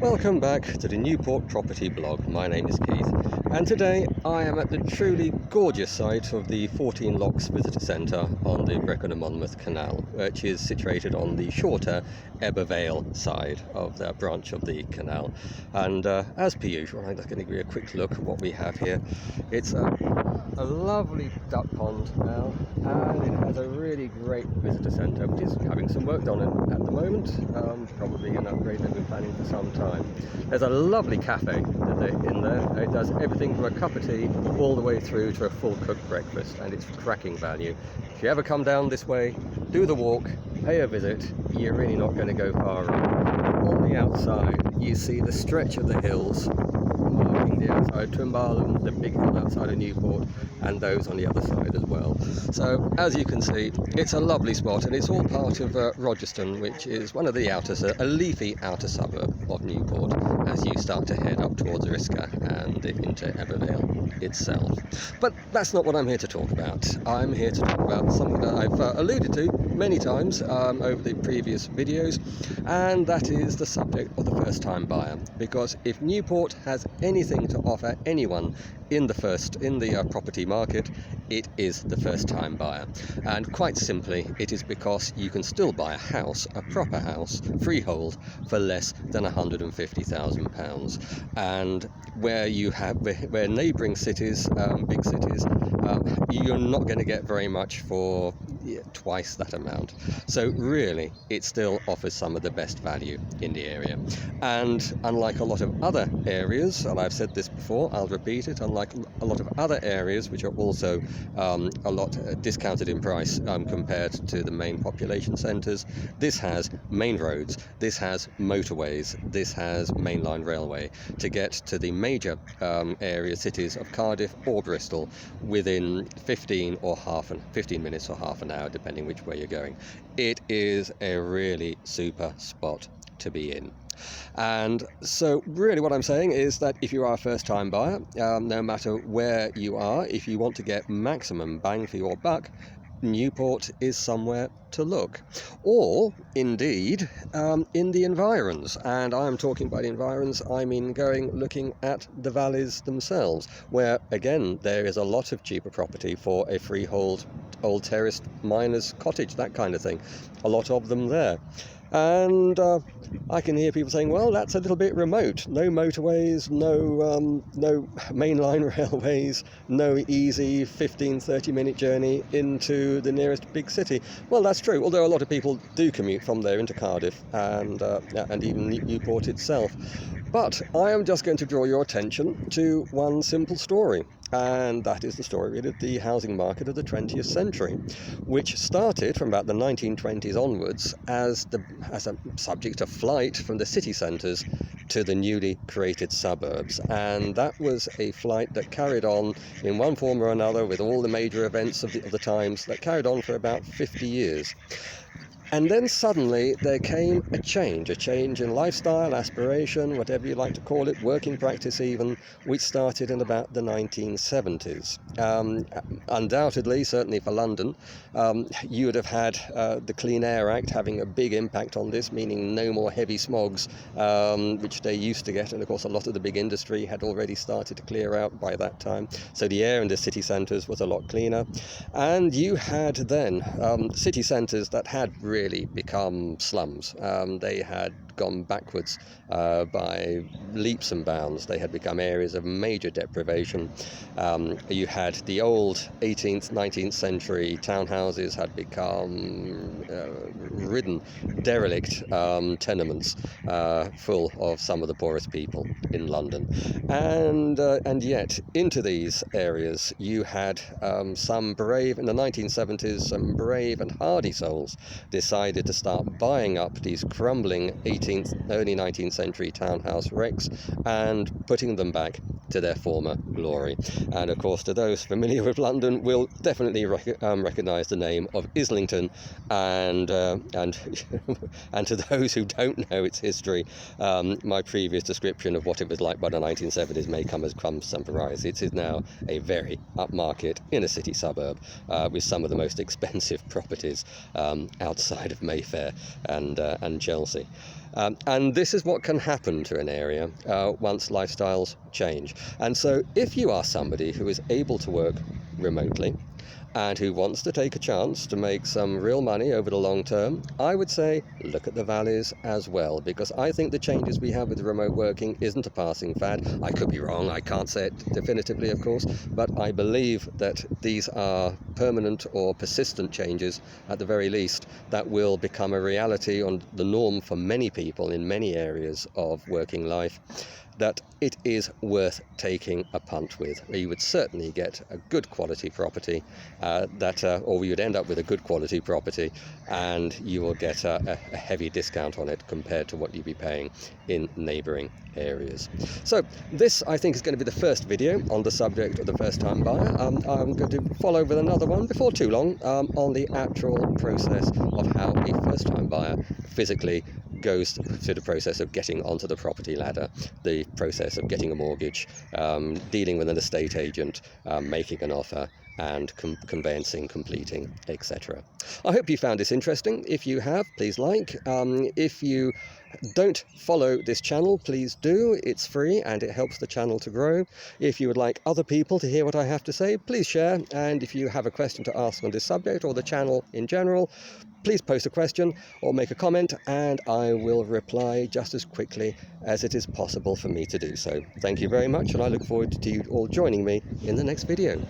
Welcome back to the Newport property blog. My name is Keith, and today I am at the truly gorgeous site of the 14 Locks Visitor Centre on the Brecon and Monmouth Canal, which is situated on the shorter Ebbw Vale side of the branch of the canal. And as per usual, I'm just going to give you a quick look at what we have here. It's a lovely duck pond now, and it has a really great visitor centre which is having some work done at the moment, probably an upgrade they've been planning for some time. There's a lovely cafe in there. It does everything from a cup of tea all the way through to a full cooked breakfast, and it's cracking value. If you ever come down this way, do the walk, pay a visit, you're really not going to go far wrong. On the outside you see the stretch of the hills marking the outside, Twimbalum, the big hill outside of Newport, and those on the other side as well. So as you can see, it's a lovely spot, and it's all part of Rogerstone, which is one of the a leafy outer suburb of Newport as you start to head up towards Risca and into Ebbw Vale itself. But that's not what I'm here to talk about. I'm here to talk about something that I've alluded to many times over the previous videos, and that is the subject of the first-time buyer. Because if Newport has anything to offer anyone in the property market, it is the first-time buyer. And quite simply, it is because you can still buy a house, a proper house, freehold, for less than £150,000. And where neighbouring cities, big cities, you're not going to get very much for twice that amount. So really, it still offers some of the best value in the area. And unlike a lot of other areas, and I've said this before, I'll repeat it, unlike a lot of other areas which are also a lot discounted in price compared to the main population centres, this has main roads, this has motorways, this has mainline railway to get to the major area cities of Cardiff or Bristol within 15 minutes or half an hour, depending which way you're going. It is a really super spot to be in. And so really what I'm saying is that if you are a first-time buyer, no matter where you are, if you want to get maximum bang for your buck, Newport is somewhere to look. Or indeed in the environs, and I'm talking about the environs, I mean looking at the valleys themselves, where again there is a lot of cheaper property for a freehold, old terraced miner's cottage, that kind of thing, a lot of them there. And I can hear people saying, well, that's a little bit remote. No motorways, no mainline railways, no easy 15-30 minute journey into the nearest big city. Well, that's true, although a lot of people do commute from there into Cardiff and even Newport itself. But I am just going to draw your attention to one simple story, and that is the story of the housing market of the 20th century, which started from about the 1920s onwards as a subject of flight from the city centres to the newly created suburbs. And that was a flight that carried on in one form or another with all the major events of the times, that carried on for about 50 years. And then suddenly there came a change in lifestyle, aspiration, whatever you like to call it, working practice even, which started in about the 1970s. Undoubtedly, certainly for London, you would have had the Clean Air Act having a big impact on this, meaning no more heavy smogs, which they used to get. And of course, a lot of the big industry had already started to clear out by that time. So the air in the city centres was a lot cleaner. And you had then city centres that had really become slums. They had gone backwards by leaps and bounds. They had become areas of major deprivation. You had the old 18th, 19th century townhouses had become derelict tenements full of some of the poorest people in London. And yet, into these areas, you had some brave, in the 1970s, some brave and hardy souls decided to start buying up these crumbling 18th, early 19th century townhouse wrecks and putting them back to their former glory. And of course, to those familiar with London will definitely recognise the name of Islington, and and to those who don't know its history, my previous description of what it was like by the 1970s may come as some surprise. It is now a very upmarket inner city suburb with some of the most expensive properties outside of Mayfair and Chelsea. And this is what can happen to an area once lifestyles change. And so if you are somebody who is able to work remotely and who wants to take a chance to make some real money over the long term, I would say look at the valleys as well, because I think the changes we have with remote working isn't a passing fad. I could be wrong, I can't say it definitively, of course, but I believe that these are permanent or persistent changes, at the very least, that will become a reality on the norm for many people in many areas of working life, that it is worth taking a punt with. You would certainly get a good quality property, or you would end up with a good quality property, and you will get a heavy discount on it compared to what you'd be paying in neighbouring areas. So this, I think, is going to be the first video on the subject of the first-time buyer. I'm going to follow with another one before too long on the actual process of how a first-time buyer physically goes through the process of getting onto the property ladder, the process of getting a mortgage, dealing with an estate agent, making an offer, and conveyancing, completing, etc. I hope you found this interesting. If you have, please like. If you don't follow this channel, please do. It's free and it helps the channel to grow. If you would like other people to hear what I have to say, please share. And if you have a question to ask on this subject or the channel in general, please post a question or make a comment, and I will reply just as quickly as it is possible for me to do so. Thank you very much, and I look forward to you all joining me in the next video.